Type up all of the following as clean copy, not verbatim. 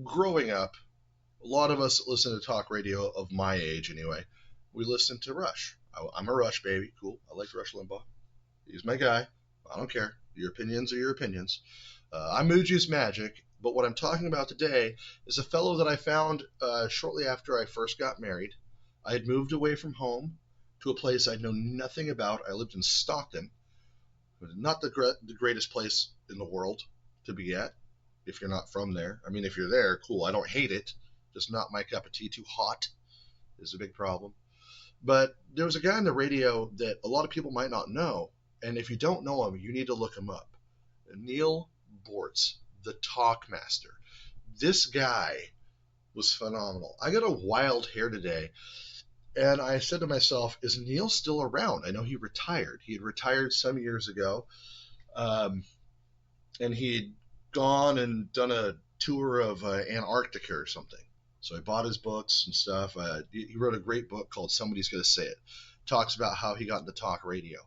growing up, a lot of us that listen to talk radio of my age anyway, we listen to Rush. I'm a Rush baby. Cool. I like Rush Limbaugh. He's my guy. I don't care. Your opinions are your opinions. I'm Mood Juice Magic, but what I'm talking about today is a fellow that I found shortly after I first got married. I had moved away from home to a place I know nothing about. I lived in Stockton. Not the greatest place in the world to be at if you're not from there. I mean, if you're there, cool. I don't hate it. Just not my cup of tea. Too hot is a big problem. But there was a guy on the radio that a lot of people might not know. And if you don't know him, you need to look him up. Neil Bortz, the Talkmaster. This guy was phenomenal. I got a wild hair today. And I said to myself, is Neil still around? I know he retired. He had retired some years ago. And he'd gone and done a tour of Antarctica or something. So I bought his books and stuff. He wrote a great book called Somebody's Gonna Say It. Talks about how he got into talk radio.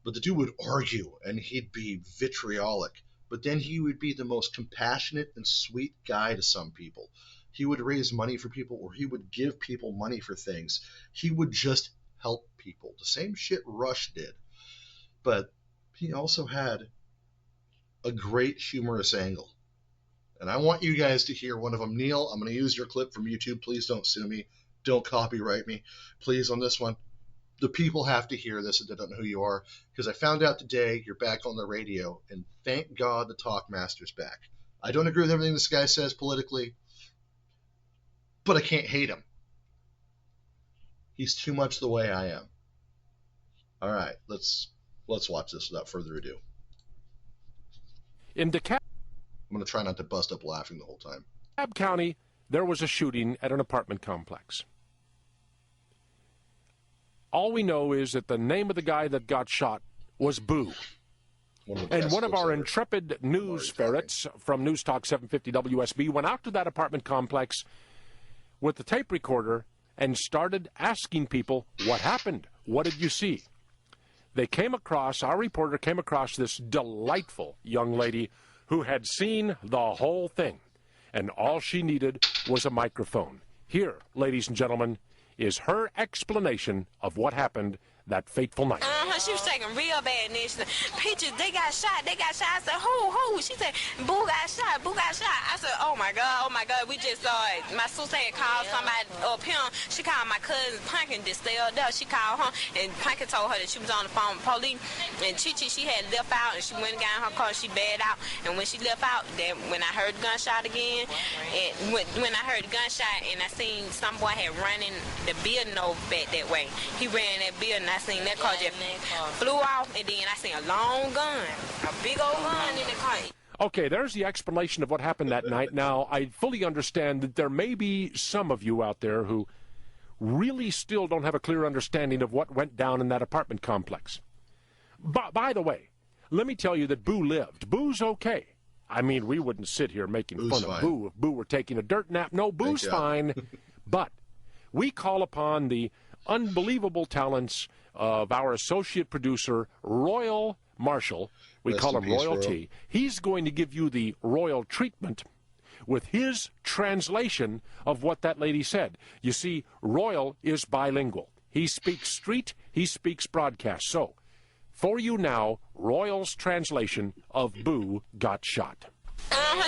But the dude would argue, and he'd be vitriolic. But then he would be the most compassionate and sweet guy to some people. He would raise money for people, or he would give people money for things. He would just help people. The same shit Rush did. But he also had a great humorous angle. And I want you guys to hear one of them. Neil, I'm going to use your clip from YouTube. Please don't sue me. Don't copyright me. Please, on this one. The people have to hear this if they don't know who you are. Because I found out today you're back on the radio. And thank God the Talkmaster's back. I don't agree with everything this guy says politically. But I can't hate him. He's too much the way I am. All right, let's watch this without further ado. In DeKalb I'm going to try not to bust up laughing the whole time. County, there was a shooting at an apartment complex. All we know is that the name of the guy that got shot was Boo. And one of our intrepid news ferrets from News Talk 750 WSB went out to that apartment complex with the tape recorder and started asking people, what happened? What did you see? Our reporter came across this delightful young lady who had seen the whole thing, and all she needed was a microphone. Here, ladies and gentlemen, is her explanation of what happened that fateful night. She was taking real bad pictures. They got shot. I said, who? She said, Boo got shot. I said, oh my God, we just saw it. My sister had called somebody up here. She called my cousin Pumpkin that's still there. She called her, and Pumpkin told her that she was on the phone with police. And Chichi, she had left out, and she went and got in her car. She bailed out. And when she left out, then when I heard the gunshot again, and when I heard the gunshot, and I seen some boy had running the building over back that way. He ran that building. I seen that car just flew off, and then I seen a long gun, a big old gun in the car. Okay, there's the explanation of what happened that night. Now, I fully understand that there may be some of you out there who really still don't have a clear understanding of what went down in that apartment complex. By the way, let me tell you that Boo lived. Boo's okay. I mean, we wouldn't sit here making fun of Boo if Boo were taking a dirt nap. No, Boo's fine. But we call upon the unbelievable talents of our associate producer, Royal Marshall. We call him Royalty. He's going to give you the royal treatment with his translation of what that lady said. You see, Royal is bilingual. He speaks street, he speaks broadcast. So, for you now, Royal's translation of Boo got shot.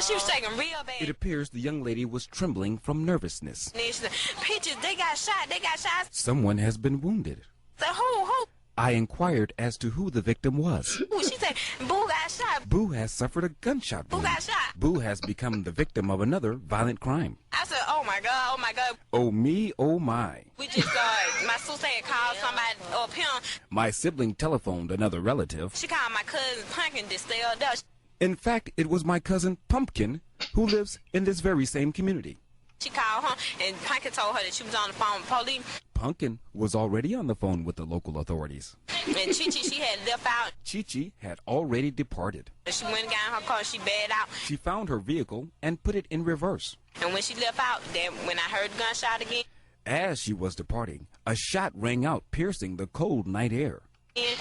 She was taking real bad. It appears the young lady was trembling from nervousness. Pictures, they got shot. Someone has been wounded. Who? I inquired as to who the victim was. She said, Boo got shot. Boo has suffered a gunshot wound. Boo got shot. Boo has become the victim of another violent crime. I said, oh my God. Oh me, oh my. We just my sister had called somebody up here. My sibling telephoned another relative. She called my cousin Pumpkin that's still there. In fact, it was my cousin Pumpkin who lives in this very same community. She called her, and Pumpkin told her that she was on the phone with police. Pumpkin was already on the phone with the local authorities. And Chichi, she had left out. Chichi had already departed. She went and got in her car, she bailed out. She found her vehicle and put it in reverse. And when she left out, then when I heard the gunshot again. As she was departing, a shot rang out, piercing the cold night air. And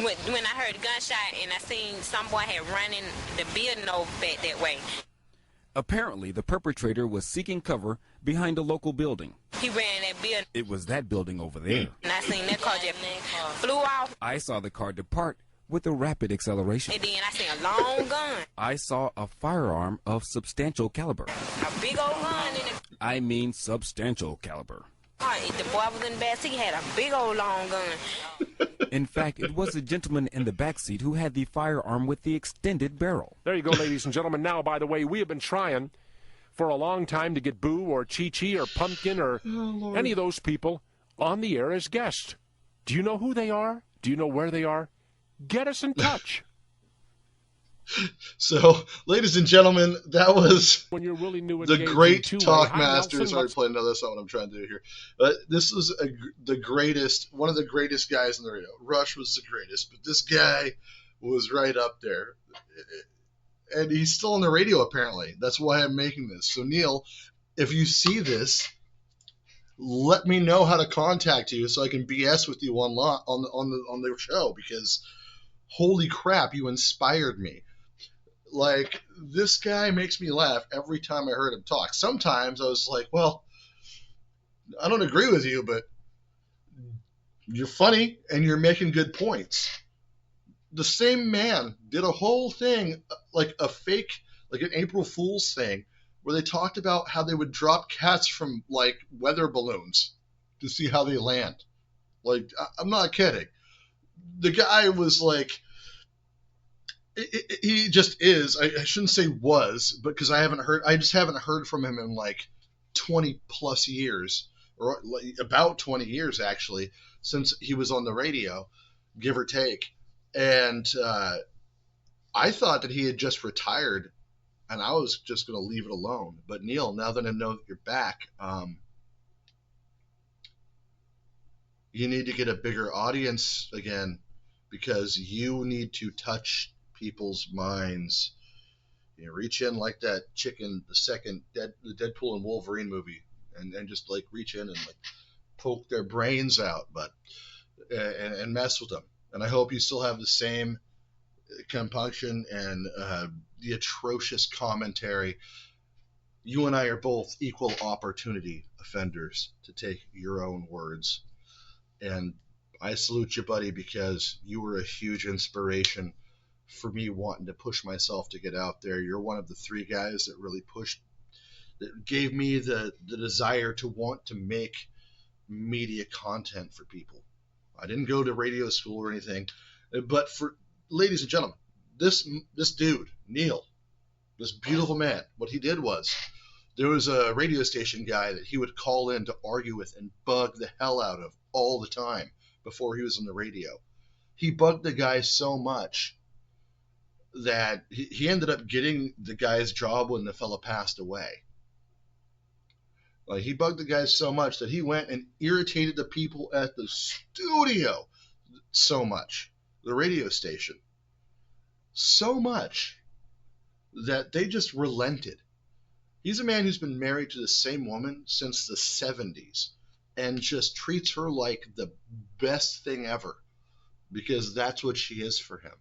when I heard the gunshot and I seen some boy had running the building over back that way. Apparently, the perpetrator was seeking cover behind a local building. He ran that building, It was that building over there. and I seen that car just flew off, I saw the car depart with a rapid acceleration. and then I seen a long gun, I saw a firearm of substantial caliber. a big old gun in the I mean substantial caliber. car. The boy was in the back seat, he had a big old long gun. In fact, it was the gentleman in the back seat who had the firearm with the extended barrel. There you go, ladies and gentlemen. Now, by the way, we have been trying for a long time to get Boo or Chi-Chi or Pumpkin or any of those people on the air as guests. Do you know who they are? Do you know where they are? Get us in touch. So, ladies and gentlemen, that was When you're really new and the engaged great in two-way. Hi, Talkmaster. Nelson. Sorry to play another. That's not what I'm trying to do here. This was the greatest, one of the greatest guys in the radio. Rush was the greatest, but this guy was right up there. And he's still on the radio, apparently. That's why I'm making this. So, Neil, if you see this, let me know how to contact you so I can BS with you on the show, because holy crap, you inspired me. Like, this guy makes me laugh every time I heard him talk. Sometimes I was like, well, I don't agree with you, but you're funny and you're making good points. The same man did a whole thing, like a fake, like an April Fool's thing, where they talked about how they would drop cats from, like, weather balloons to see how they land. Like, I'm not kidding. The guy was like, he just is. I shouldn't say was, but because I just haven't heard from him in like 20 plus years, or like about 20 years actually, since he was on the radio, give or take. And I thought that he had just retired, and I was just going to leave it alone. But Neil, now that I know that you're back, you need to get a bigger audience again, because you need to touch people's minds. You know, reach in like that chicken, the Deadpool and Wolverine movie, and just like reach in and like poke their brains out, but and mess with them. And I hope you still have the same compunction and the atrocious commentary. You and I are both equal opportunity offenders, to take your own words. And I salute you, buddy, because you were a huge inspiration for me wanting to push myself to get out there. You're one of the three guys that really that gave me the desire to want to make media content for people. I didn't go to radio school or anything, but for ladies and gentlemen, this dude, Neil, this beautiful man, what he did was, there was a radio station guy that he would call in to argue with and bug the hell out of all the time before he was on the radio. He bugged the guy so much that he ended up getting the guy's job when the fella passed away. Like, he bugged the guy so much that he went and irritated the people at the studio so much, the radio station, so much that they just relented. He's a man who's been married to the same woman since the 70s and just treats her like the best thing ever, because that's what she is for him.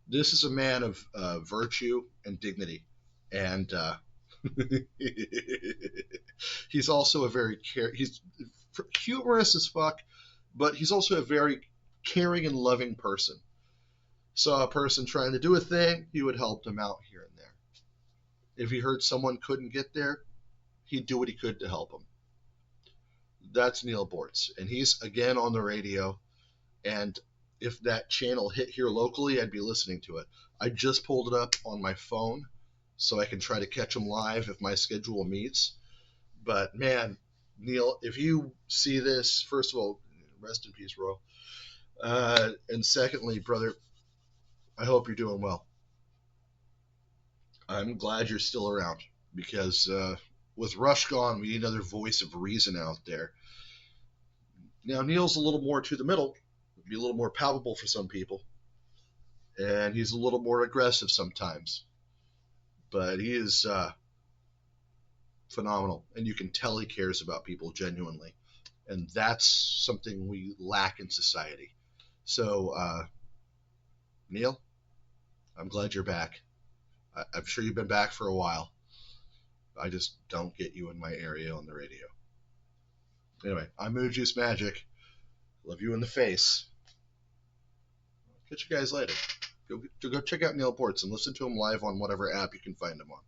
This is a man of virtue and dignity, and he's also he's humorous as fuck, but he's also a very caring and loving person. Saw a person trying to do a thing, he would help them out here and there. If he heard someone couldn't get there, he'd do what he could to help them. That's Neil Bortz, and he's again on the radio, and if that channel hit here locally, I'd be listening to it. I just pulled it up on my phone so I can try to catch him live if my schedule meets. But man, Neil, if you see this, first of all, rest in peace, Royal. And secondly, brother, I hope you're doing well. I'm glad you're still around, because with Rush gone, we need another voice of reason out there. Now, Neil's a little more to the middle, be a little more palpable for some people, and he's a little more aggressive sometimes, but he is phenomenal, and you can tell he cares about people genuinely, and that's something we lack in society. So, Neil, I'm glad you're back. I'm sure you've been back for a while, I just don't get you in my area on the radio. Anyway, I'm Moon Juice Magic. Love you in the face. Catch you guys later. Go check out Neil Ports and listen to him live on whatever app you can find him on.